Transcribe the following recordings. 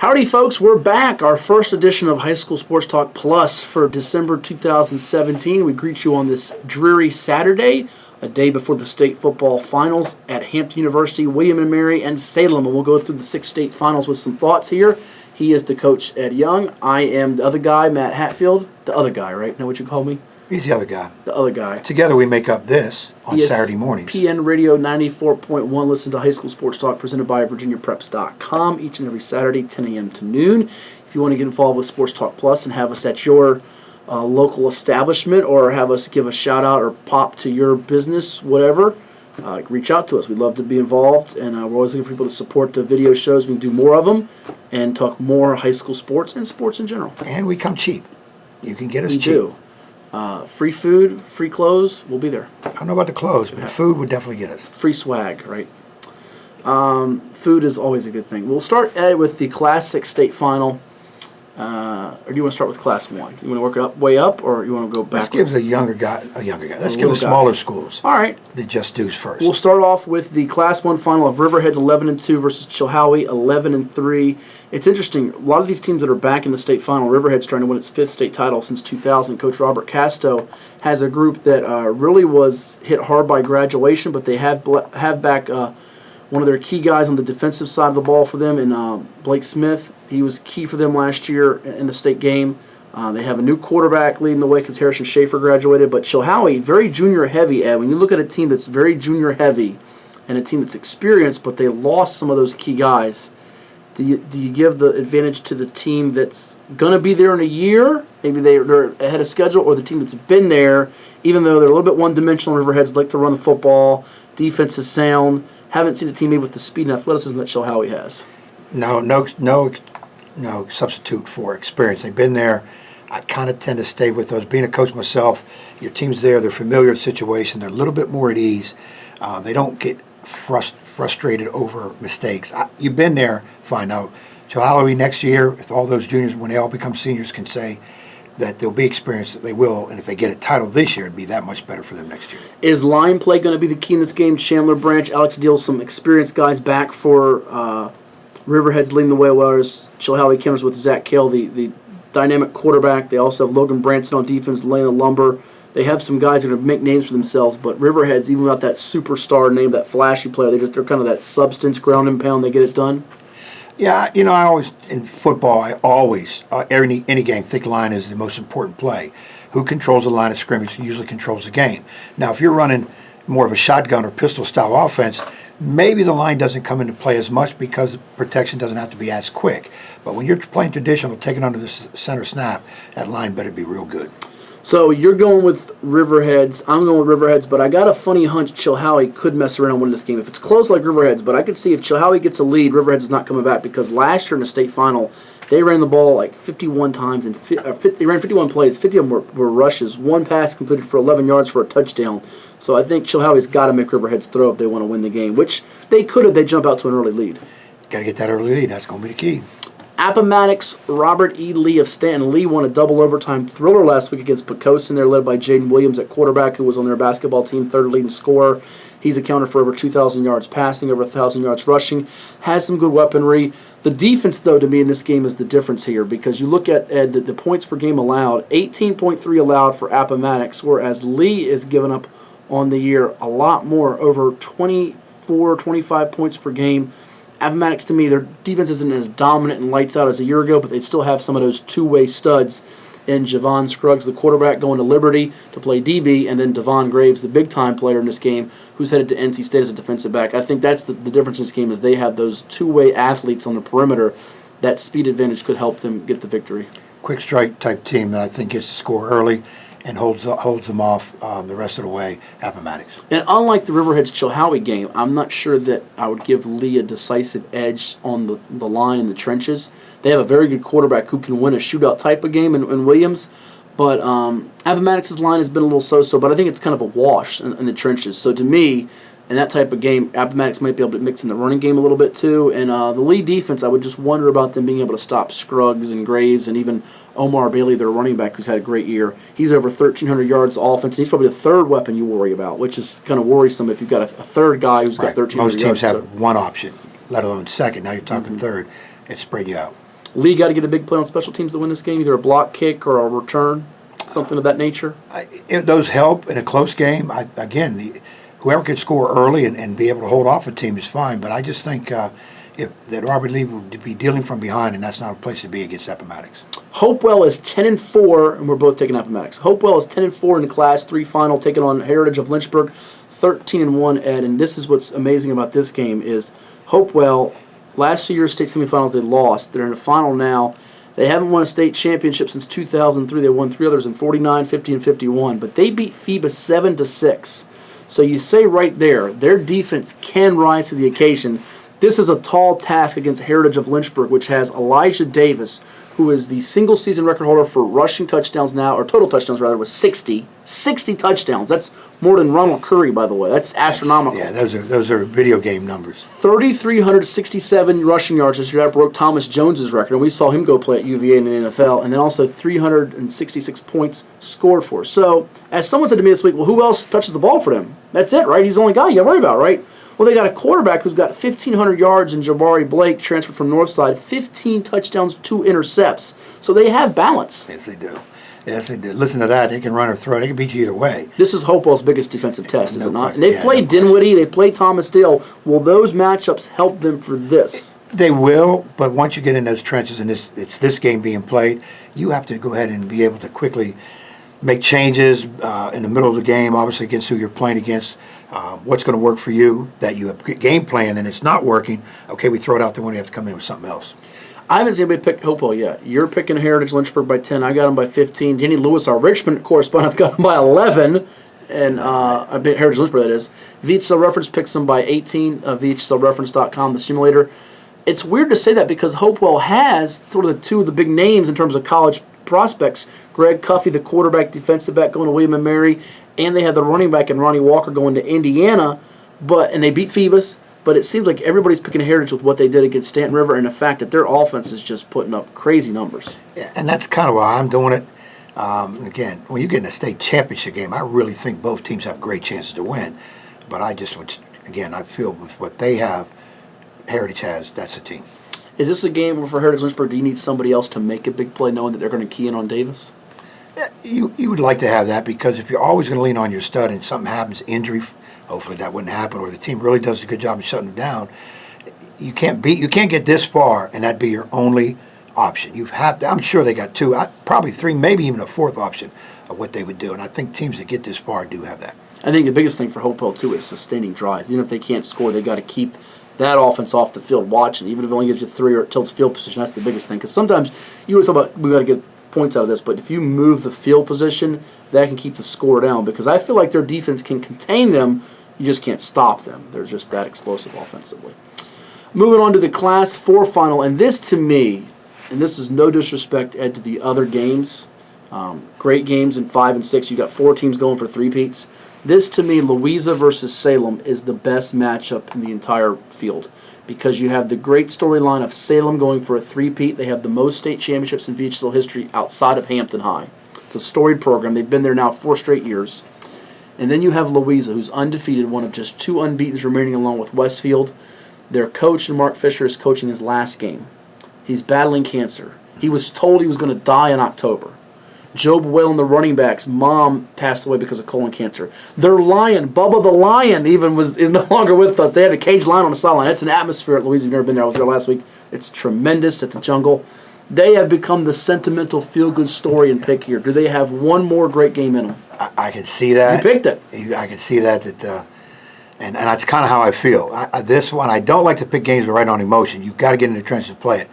Howdy, folks. We're back. Our first edition of High School Sports Talk Plus for December 2017. We greet you on this dreary Saturday, a day before the state football finals at Hampton University, William & Mary, and Salem. And we'll go through the 6 state finals with some thoughts here. He is the coach, Ed Young. I am the other guy, Matt Hatfield. The other guy, right? Know what you call me? He's the other guy. The other guy. Together we make up this on Saturday mornings. PN Radio 94.1. Listen to High School Sports Talk presented by VirginiaPreps.com each and every Saturday, 10 a.m. to noon. If you want to get involved with Sports Talk Plus and have us at your local establishment or have us give a shout out or pop to your business, whatever, reach out to us. We'd love to be involved, and we're always looking for people to support the video shows. We can do more of them and talk more high school sports and sports in general. And we come cheap. You can get us cheap. We do. Free food, free clothes, we'll be there. I don't know about the clothes, but the food would definitely get us. Free swag, right? Food is always a good thing. We'll start, Ed, with the Class 6 state final. Or do you want to start with Class 1? You want to work it way up, or you want to go back? Let's give the younger guy. Let's give the smaller schools. All right. The just dues first. We'll start off with the Class 1 final of Riverhead's 11-2 versus Chilhowie 11-3. It's interesting. A lot of these teams that are back in the state final, Riverhead's trying to win its 5th state title since 2000. Coach Robert Casto has a group that really was hit hard by graduation, but they have back one of their key guys on the defensive side of the ball for them in Blake Smith. He was key for them last year in the state game. They have a new quarterback leading the way because Harrison Schaefer graduated. But Chilhowie, very junior heavy, Ed. When you look at a team that's very junior heavy and a team that's experienced, but they lost some of those key guys, do you give the advantage to the team that's going to be there in a year? Maybe they're ahead of schedule, or the team that's been there, even though they're a little bit one-dimensional. Riverheads like to run the football. Defense is sound. Haven't seen a team maybe with the speed and athleticism that Chilhowie has. No substitute for experience. They've been there. I kind of tend to stay with those. Being a coach myself, your team's there. They're familiar with the situation. They're a little bit more at ease. They don't get frustrated over mistakes. You've been there. Find out. Chilhowie next year, with all those juniors, when they all become seniors, can say that they'll be experienced, that they will, and if they get a title this year, it'd be that much better for them next year. Is line play going to be the key in this game? Chandler Branch, Alex Deal, some experienced guys back for Riverhead's leading the way, whereas Chilhowie counters with Zach Kale, the dynamic quarterback. They also have Logan Branson on defense, laying the lumber. They have some guys that are going to make names for themselves, but Riverhead's, even without that superstar name, that flashy player, they're kind of that substance, ground and pound, they get it done. Yeah, I always, in football, any game, think line is the most important play. Who controls the line of scrimmage usually controls the game. Now, if you're running more of a shotgun or pistol-style offense, maybe the line doesn't come into play as much because protection doesn't have to be as quick. But when you're playing traditional, taking under the center snap, that line better be real good. So you're going with Riverheads. I'm going with Riverheads, but I got a funny hunch Chilhowie could mess around and win this game. If it's close like Riverheads, but I could see if Chilhowie gets a lead, Riverheads is not coming back because last year in the state final, they ran the ball like 51 times and they ran 51 plays. 50 of them were rushes. One pass completed for 11 yards for a touchdown. So I think Chilhowie's got to make Riverheads throw if they want to win the game, which they could if they jump out to an early lead. Got to get that early lead. That's going to be the key. Appomattox, Robert E. Lee of Stanton. Lee won a double overtime thriller last week against Pocosin. They're led by Jaden Williams at quarterback, who was on their basketball team, third leading scorer. He's accounted for over 2,000 yards passing, over 1,000 yards rushing, has some good weaponry. The defense, though, to me in this game is the difference here because you look at the points per game allowed, 18.3 allowed for Appomattox, whereas Lee is giving up on the year a lot more, over 24, 25 points per game. Appomattox, to me, their defense isn't as dominant and lights out as a year ago, but they still have some of those two-way studs in Javon Scruggs, the quarterback, going to Liberty to play DB, and then Devon Graves, the big-time player in this game, who's headed to NC State as a defensive back. I think that's the difference in this game is they have those two-way athletes on the perimeter. That speed advantage could help them get the victory. Quick strike type team that I think gets the score early and holds them off the rest of the way, Appomattox. And unlike the Riverheads Chilhowie game, I'm not sure that I would give Lee a decisive edge on the line in the trenches. They have a very good quarterback who can win a shootout type of game in Williams, but Appomattox's line has been a little so-so, but I think it's kind of a wash in the trenches. So to me, in that type of game, Appomattox might be able to mix in the running game a little bit too. And the Lee defense, I would just wonder about them being able to stop Scruggs and Graves and even Omar Bailey, their running back, who's had a great year. He's over 1,300 yards offense. He's probably the third weapon you worry about, which is kind of worrisome if you've got a third guy who's got 1,300 yards. Most teams have one option, let alone second. Now you're talking third. It spread you out. Lee got to get a big play on special teams to win this game, either a block kick or a return, something of that nature. Those help in a close game. Whoever can score early and be able to hold off a team is fine. But I just think that Robert Lee would be dealing from behind, and that's not a place to be against Appomattox. Hopewell is 10-4, and we're both taking Appomattox. Hopewell is 10-4 in the Class 3 final, taking on Heritage of Lynchburg, 13-1. Ed, and this is what's amazing about this game is Hopewell. Last year's state semifinals they lost. They're in the final now. They haven't won a state championship since 2003. They won 3 others in 49, 50, and 51. But they beat FIBA 7-6. So you say right there, their defense can rise to the occasion. This is a tall task against Heritage of Lynchburg, which has Elijah Davis, who is the single-season record holder for rushing touchdowns now, or total touchdowns rather, with 60. 60 touchdowns. That's more than Ronald Curry, by the way. That's astronomical. Those are video game numbers. 3,367 rushing yards this year. That broke Thomas Jones's record, and we saw him go play at UVA in the NFL. And then also 366 points scored for. So, as someone said to me this week, well, who else touches the ball for them? That's it, right? He's the only guy you got to worry about, right? Well, they got a quarterback who's got 1,500 yards in Jabari Blake, transferred from Northside, 15 touchdowns, 2 intercepts. So they have balance. Yes, they do. Yes, they do. Listen to that. They can run or throw. They can beat you either way. This is Hopewell's biggest defensive test, is it not? Question. And they've played Dinwiddie, they've played Thomas Dale. Will those matchups help them for this? They will, but once you get in those trenches and it's this game being played, you have to go ahead and be able to quickly make changes in the middle of the game, obviously against who you're playing against. What's going to work for you, that you have game plan and it's not working, okay, we throw it out the window, you have to come in with something else. I haven't seen anybody pick Hopewell yet. You're picking Heritage Lynchburg by 10. I got them by 15. Danny Lewis, our Richmond correspondent, got them by 11. And I bet Heritage Lynchburg, that is. VHSL Reference picks them by 18. VHSLReference.com, the simulator. It's weird to say that because Hopewell has sort of two of the big names in terms of college prospects. Greg Cuffey, the quarterback, defensive back, going to William & Mary. And they had the running back and Ronnie Walker going to Indiana, and they beat Phoebus. But it seems like everybody's picking Heritage with what they did against Stanton River and the fact that their offense is just putting up crazy numbers. Yeah, and that's kind of why I'm doing it. Again, when you get in a state championship game, I really think both teams have great chances to win. But I feel with what they have, Heritage has, that's a team. Is this a game where for Heritage Lynchburg, do you need somebody else to make a big play knowing that they're going to key in on Davis? Yeah, you would like to have that because if you're always going to lean on your stud and something happens, injury, hopefully that wouldn't happen, or the team really does a good job of shutting them down, you can't get this far and that be your only option. I'm sure they got 2, probably 3, maybe even a 4th option of what they would do, and I think teams that get this far do have that. I think the biggest thing for Hopewell too is sustaining drives. Even if they can't score, they got to keep that offense off the field watching. Even if it only gives you 3 or it tilts field position, that's the biggest thing. Because sometimes you always talk about we got to get points out of this, but if you move the field position, that can keep the score down because I feel like their defense can contain them, you just can't stop them. They're just that explosive offensively. Moving on to the Class 4 final, and this to me, and this is no disrespect, Ed, to the other games, great games in 5 and 6, you got 4 teams going for three-peats. This to me, Louisa versus Salem, is the best matchup in the entire field. Because you have the great storyline of Salem going for a three-peat. They have the most state championships in VHSL history outside of Hampton High. It's a storied program. They've been there now 4 straight years. And then you have Louisa, who's undefeated, one of just 2 unbeatens remaining along with Westfield. Their coach, Mark Fisher, is coaching his last game. He's battling cancer. He was told he was going to die in October. Job Whalen, the running back's mom, passed away because of colon cancer. Their lion, Bubba the Lion, even is no longer with us. They had a caged lion on the sideline. It's an atmosphere at Louisa. You've never been there. I was there last week. It's tremendous at the Jungle. They have become the sentimental feel-good story and pick here. Do they have one more great game in them? I can see that. You picked it. I can see that. And that's kind of how I feel. This one, I don't like to pick games right on emotion. You've got to get in the trenches and play it.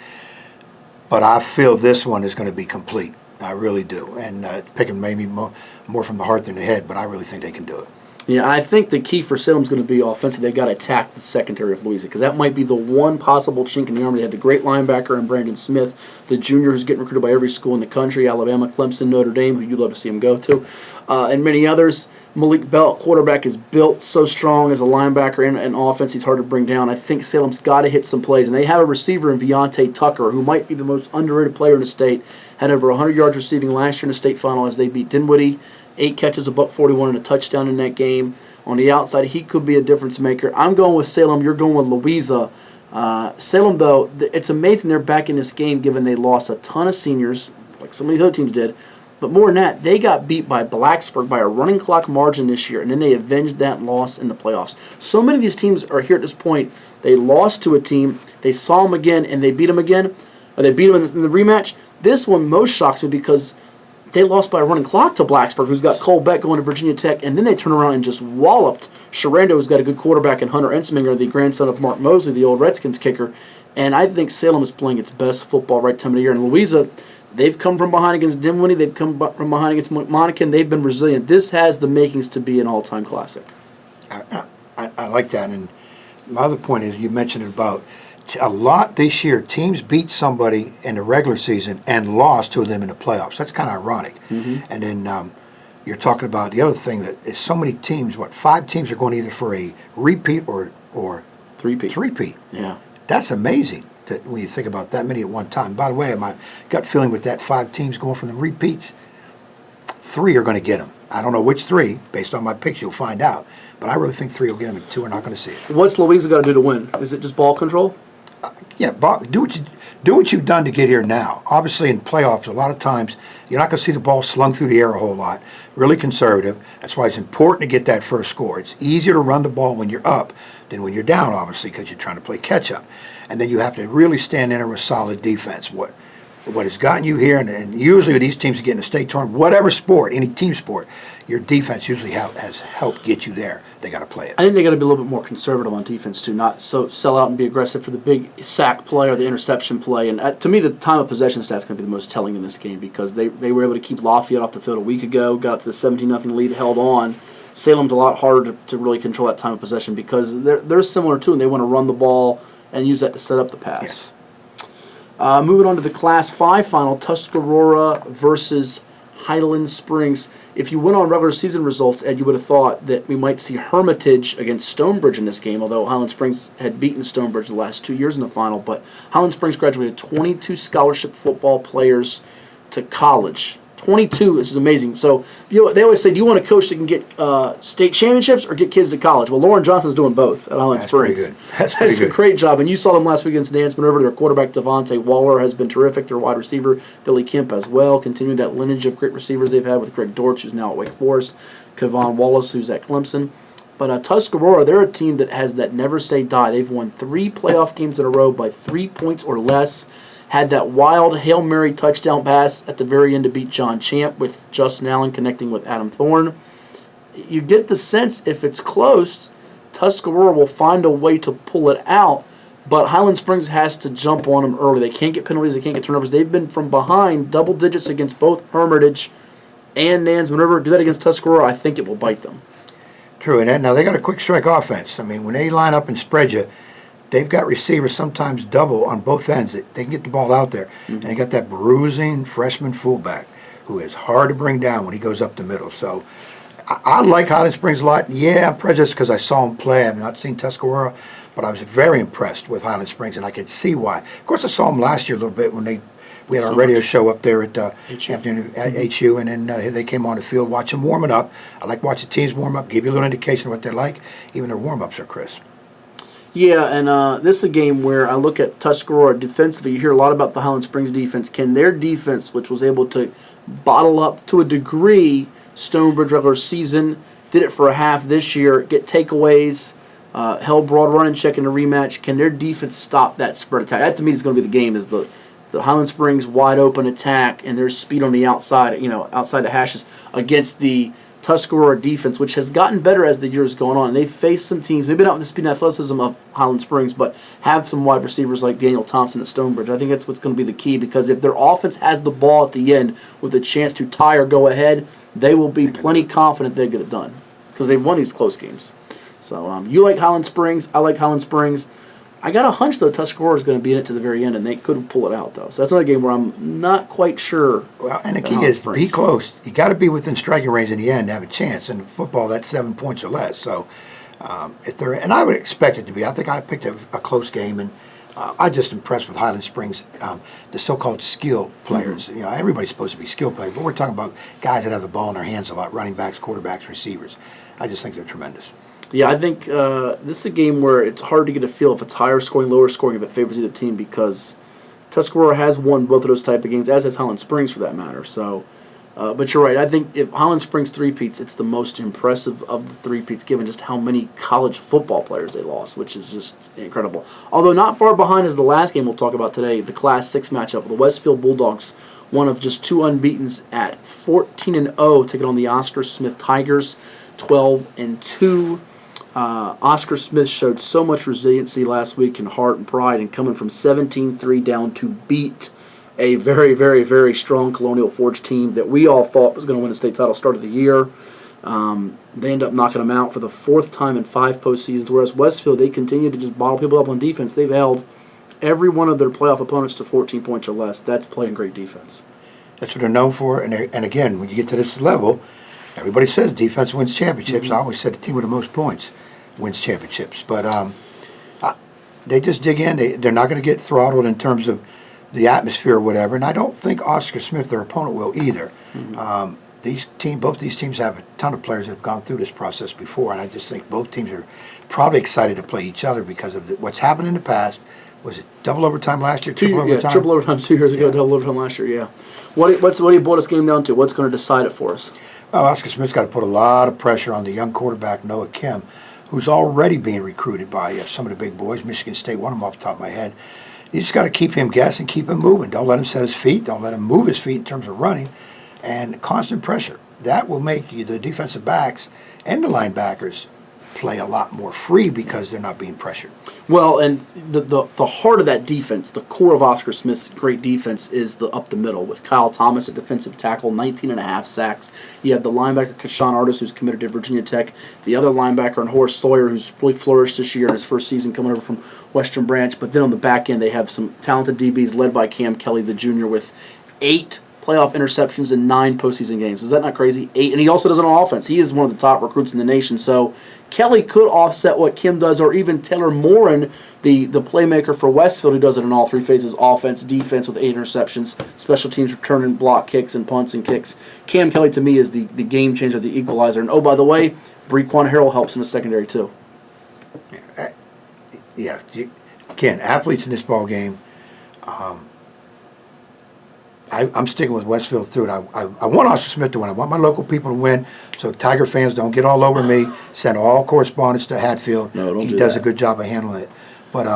But I feel this one is going to be complete. I really do. And picking maybe more from the heart than the head, but I really think they can do it. Yeah, I think the key for Salem's going to be offensive. They've got to attack the secondary of Louisa because that might be the one possible chink in the armor. They have the great linebacker and Brandon Smith, the junior who's getting recruited by every school in the country, Alabama, Clemson, Notre Dame, who you'd love to see him go to, and many others. Malik Bell, quarterback, is built so strong as a linebacker and offense. He's hard to bring down. I think Salem's got to hit some plays, and they have a receiver in Viante Tucker, who might be the most underrated player in the state. Had over 100 yards receiving last year in the state final as they beat Dinwiddie. 8 catches, $141, and a touchdown in that game. On the outside, he could be a difference maker. I'm going with Salem. You're going with Louisa. Salem, though, it's amazing they're back in this game given they lost a ton of seniors, like some of these other teams did. But more than that, they got beat by Blacksburg by a running clock margin this year, and then they avenged that loss in the playoffs. So many of these teams are here at this point. They lost to a team, they saw them again, and they beat them again, or they beat them in the rematch. This one most shocks me because they lost by a running clock to Blacksburg, who's got Cole Beck going to Virginia Tech, and then they turn around and just walloped Sharando, who's got a good quarterback, and Hunter Ensminger, the grandson of Mark Mosley, the old Redskins kicker. And I think Salem is playing its best football right time of the year. And Louisa, they've come from behind against Dinwiddie, they've come from behind against Monacan, they've been resilient. This has the makings to be an all-time classic. I like that. And my other point is, you mentioned about a lot this year, teams beat somebody in the regular season and lost to them in the playoffs. That's kind of ironic. And then you're talking about the other thing that is so many teams, 5 teams are going either for a repeat or three-peat. Yeah. That's amazing when you think about that many at one time. By the way, my gut feeling with that 5 teams going from the repeats, 3 are going to get them. I don't know which 3. Based on my picks, you'll find out. But I really think 3 will get them and 2 are not going to see it. What's Louisa got to do to win? Is it just ball control? Yeah, Bob, do what you've done to get here now. Obviously, in playoffs, a lot of times you're not going to see the ball slung through the air a whole lot. Really conservative. That's why it's important to get that first score. It's easier to run the ball when you're up than when you're down, obviously, because you're trying to play catch up. And then you have to really stand in there with solid defense. What has gotten you here, and usually with these teams that get in the state tournament, whatever sport, any team sport, your defense usually has helped get you there. They got to play it. I think they got to be a little bit more conservative on defense too, not so sell out and be aggressive for the big sack play or the interception play. And to me, the time of possession stats going to be the most telling in this game because they were able to keep Lafayette off the field a week ago, got up to the 17-0 lead, held on. Salem's a lot harder to really control that time of possession because they're similar too, and they want to run the ball and use that to set up the pass. Yes. Moving on to the Class 5 final, Tuscarora versus Highland Springs. If you went on regular season results, Ed, you would have thought that we might see Hermitage against Stonebridge in this game, although Highland Springs had beaten Stonebridge the last 2 years in the final. But Highland Springs graduated 22 scholarship football players to college. 22, this is amazing. So they always say, do you want a coach that can get state championships or get kids to college? Well, Lauren Johnson's doing both at Highland Springs. Pretty good. That's a great job. And you saw them last week against Nance Minerva. Their quarterback, Devontae Waller, has been terrific. Their wide receiver, Billy Kemp, as well. Continuing that lineage of great receivers they've had with Greg Dortch, who's now at Wake Forest, Kevon Wallace, who's at Clemson. But Tuscarora, they're a team that has that never say die. They've won 3 playoff games in a row by 3 points or less. Had that wild Hail Mary touchdown pass at the very end to beat John Champ with Justin Allen connecting with Adam Thorne. You get the sense if it's close, Tuscarora will find a way to pull it out, but Highland Springs has to jump on them early. They can't get penalties, they can't get turnovers. They've been from behind double digits against both Hermitage and Nance Minerva. Do that against Tuscarora, I think it will bite them. True, and now they got a quick strike offense. I mean, when they line up and spread you, they've got receivers sometimes double on both ends. They can get the ball out there. And they got that bruising freshman fullback who is hard to bring down when he goes up the middle. So I like Highland Springs a lot. Yeah, I'm prejudiced because I saw him play. I've not seen Tuscarora, but I was very impressed with Highland Springs, and I could see why. Of course, I saw them last year a little bit when we had our radio show up there at HU, and then they came on the field, watch them warming up. I like watching teams warm up, give you a little indication of what they're like. Even their warm-ups are crisp. Yeah, and this is a game where I look at Tuscarora defensively. You hear a lot about the Highland Springs defense. Can their defense, which was able to bottle up to a degree Stonebridge regular season, did it for a half this year, get takeaways, held broad run and check in the rematch, can their defense stop that spread attack? That to me is going to be the game, is the Highland Springs wide open attack and their speed on the outside, outside the hashes against the Tuscarora defense, which has gotten better as the years gone on. And they've faced some teams, maybe not with the speed and athleticism of Highland Springs, but have some wide receivers like Daniel Thompson at Stonebridge. I think that's what's going to be the key, because if their offense has the ball at the end with a chance to tie or go ahead, they will be plenty confident they get it done because they've won these close games. So you like Highland Springs, I like Highland Springs. I got a hunch, though, Tuscarora is going to be in it to the very end, and they could pull it out, though. So that's another game where I'm not quite sure. Well, and the key is be close. You got to be within striking range in the end to have a chance. In football, that's 7 points or less. So if they're, and I would expect it to be. I think I picked a close game, and I'm just impressed with Highland Springs, the so-called skill players. Mm-hmm. Everybody's supposed to be skill players, but we're talking about guys that have the ball in their hands a lot: running backs, quarterbacks, receivers. I just think they're tremendous. Yeah, I think this is a game where it's hard to get a feel if it's higher scoring, lower scoring, if it favors either team, because Tuscarora has won both of those type of games, as has Highland Springs for that matter. So, but you're right. I think if Highland Springs three-peats, it's the most impressive of the three-peats, given just how many college football players they lost, which is just incredible. Although not far behind is the last game we'll talk about today, the Class 6 matchup. The Westfield Bulldogs, one of just two unbeatens at 14-0, taking on the Oscar Smith Tigers, 12-2. Oscar Smith showed so much resiliency last week in heart and pride, and coming from 17-3 down to beat a very, very, very strong Colonial Forge team that we all thought was going to win the state title start of the year. They end up knocking them out for the fourth time in 5 postseasons, whereas Westfield, they continue to just bottle people up on defense. They've held every one of their playoff opponents to 14 points or less. That's playing great defense. That's what they're known for. And again, when you get to this level, everybody says defense wins championships. Mm-hmm. I always said the team with the most points wins championships. But they just dig in. They're not going to get throttled in terms of the atmosphere or whatever. And I don't think Oscar Smith, their opponent, will either. Mm-hmm. Both these teams have a ton of players that have gone through this process before, and I just think both teams are probably excited to play each other because of what's happened in the past. Was it double overtime last year? Triple overtime? Yeah, triple overtime 2 years ago, Yeah. double overtime last year, yeah. What do you boil this game down to? What's going to decide it for us? Well, Oscar Smith's got to put a lot of pressure on the young quarterback, Noah Kim, who's already being recruited by some of the big boys. Michigan State, one of them off the top of my head. You just got to keep him guessing, keep him moving. Don't let him set his feet. Don't let him move his feet in terms of running. And constant pressure. That will make you, the defensive backs and the linebackers, play a lot more free because they're not being pressured. Well, and the heart of that defense, the core of Oscar Smith's great defense, is up the middle with Kyle Thomas at defensive tackle, 19.5 sacks. You have the linebacker Kashawn Artis, who's committed to Virginia Tech. The other linebacker, and Horace Sawyer, who's really flourished this year in his first season coming over from Western Branch. But then on the back end, they have some talented DBs led by Cam Kelly, the junior, with 8 playoff interceptions in 9 postseason games. Is that not crazy? 8. And he also does it on offense. He is one of the top recruits in the nation. So Kelly could offset what Kim does, or even Taylor Morin, the playmaker for Westfield, who does it in all 3 phases: offense, defense with 8 interceptions, special teams returning block kicks and punts and kicks. Cam Kelly, to me, is the game changer, the equalizer. And, oh, by the way, Brequan Harrell helps in the secondary, too. Yeah. Again, athletes in this ball game. I'm sticking with Westfield through it. I want Oscar Smith to win. I want my local people to win, so Tiger fans don't get all over me. Send all correspondence to Hatfield. No, don't he do does that. a good job of handling it. But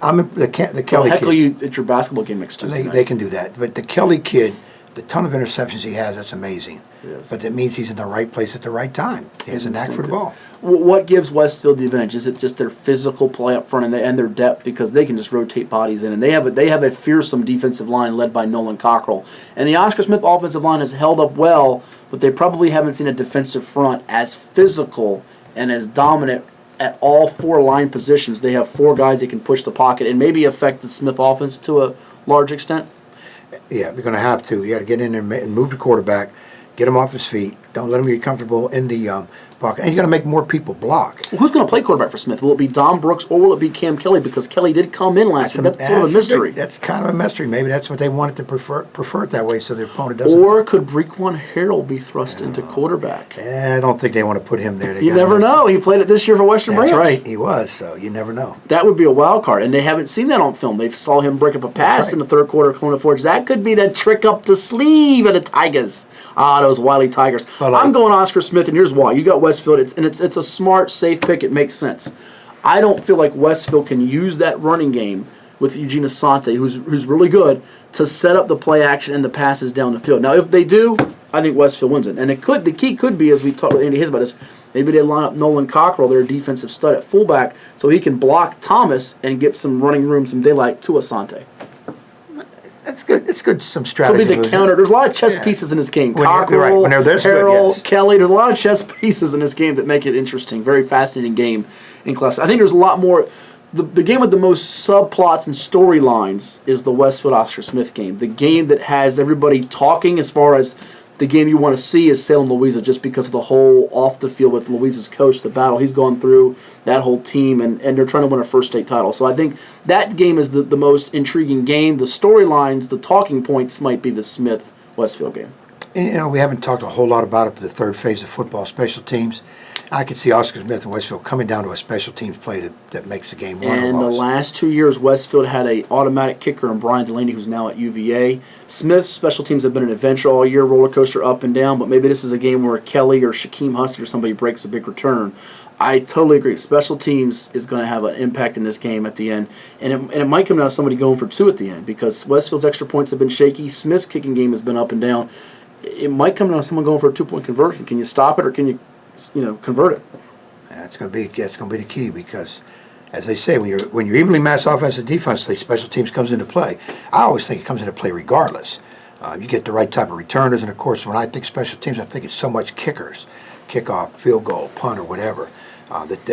I'm the Kelly Heckle kid. you at your basketball game next Tuesday night. They can do that. But the Kelly kid, the ton of interceptions he has, that's amazing. It is. But that means he's in the right place at the right time. He has a knack for the ball. What gives Westfield the advantage? Is it just their physical play up front and their depth, because they can just rotate bodies in, and they have a fearsome defensive line led by Nolan Cockrell. And the Oscar Smith offensive line has held up well, but they probably haven't seen a defensive front as physical and as dominant at all 4 line positions. They have 4 guys that can push the pocket and maybe affect the Smith offense to a large extent. Yeah, you're going to have to. You got to get in there and move the quarterback, get him off his feet. Don't let him get comfortable in the pocket. And you got to make more people block. Well, who's going to play quarterback for Smith? Will it be Dom Brooks or will it be Cam Kelly? Because Kelly did come in last year. That's sort of a mystery. That's kind of a mystery. Maybe that's what they wanted to prefer it that way, so their opponent doesn't. Or could Brequan Harrell be thrust into quarterback? I don't think they want to put him there. You never know. He played it this year for Western Branch. That's right. He was, so you never know. That would be a wild card, and they haven't seen that on film. They saw him break up a pass right. in the third quarter of Colonial Forge. That could be that trick up the sleeve of the Tigers. Those wily Tigers. Well, I'm going Oscar Smith, and here's why. You got Westfield, it's a smart, safe pick. It makes sense. I don't feel like Westfield can use that running game with Eugene Asante, who's really good, to set up the play action and the passes down the field. Now, if they do, I think Westfield wins it. And the key could be, as we talked with Andy Hayes about this, maybe they line up Nolan Cockrell, their defensive stud at fullback, so he can block Thomas and get some running room, some daylight to Asante. That's good. It's good. Some He'll strategy. be the counter. There's a lot of chess pieces in this game. When you're right. Cockrell, When they're this good, Harrell, yes. Kelly. There's a lot of chess pieces in this game that make it interesting. Very fascinating game in class. I think there's a lot more. The game with the most subplots and storylines is the Westfield Oscar Smith game. The game that has everybody talking, as far as the game you want to see, is Salem Louisa, just because of the whole off the field with Louisa's coach, the battle he's gone through, that whole team, and they're trying to win a first state title. So I think that game is the most intriguing game. The storylines, the talking points might be the Smith Westfield game. And, we haven't talked a whole lot about it, but the third phase of football, special teams. I could see Oscar Smith and Westfield coming down to a special teams play that makes the game won or And the lost. last 2 years, Westfield had a automatic kicker in Brian Delaney, who's now at UVA. Smith's special teams have been an adventure all year, roller coaster up and down, but maybe this is a game where Kelly or Shaquem Hussey or somebody breaks a big return. I totally agree. Special teams is going to have an impact in this game at the end, and it might come down to somebody going for 2 at the end because Westfield's extra points have been shaky. Smith's kicking game has been up and down. It might come down to someone going for a 2-point conversion. Can you stop it or can you convert it? That's going to be the key because, as they say, when you're evenly matched offense and defensively, special teams comes into play. I always think it comes into play regardless. You get the right type of returners, and of course, when I think special teams, I'm thinking so much kickers, kickoff, field goal, punt, or whatever.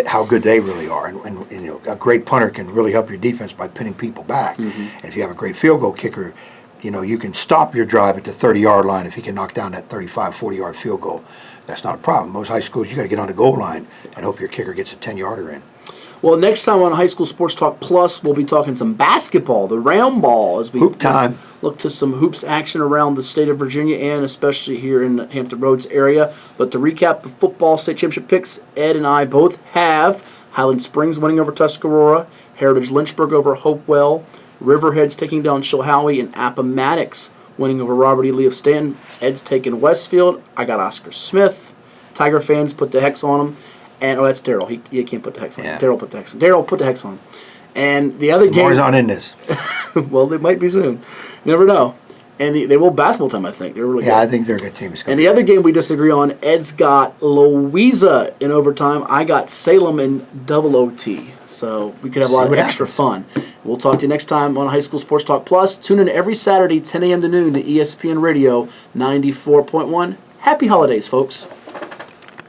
How good they really are, and a great punter can really help your defense by pinning people back. And if you have a great field goal kicker, you can stop your drive at the 30-yard line if he can knock down that 35, 40-yard field goal. That's not a problem. Most high schools, you got to get on the goal line and hope your kicker gets a 10-yarder in. Well, next time on High School Sports Talk Plus, we'll be talking some basketball, the round ball, as we Hoop time. Look to some hoops action around the state of Virginia and especially here in the Hampton Roads area. But to recap the football state championship picks, Ed and I both have Highland Springs winning over Tuscarora, Heritage Lynchburg over Hopewell, Riverhead's taking down Chilhowie, and Appomattox winning over Robert E. Lee of Stanton. Ed's taking Westfield. I got Oscar Smith. Tiger fans put the hex on him. And that's Daryl. He can't put the hex on him. Daryl put the hex on him. Daryl put the hex on him. And the other game... Moore's on in this. Well, they might be soon. You never know. And they will basketball time, I think. They're really good. I think they're a good team. And the other game we disagree on, Ed's got Louisa in overtime. I got Salem in double OT. So we could have a lot of extra fun. We'll talk to you next time on High School Sports Talk Plus. Tune in every Saturday, 10 a.m. to noon to ESPN Radio 94.1. Happy holidays, folks.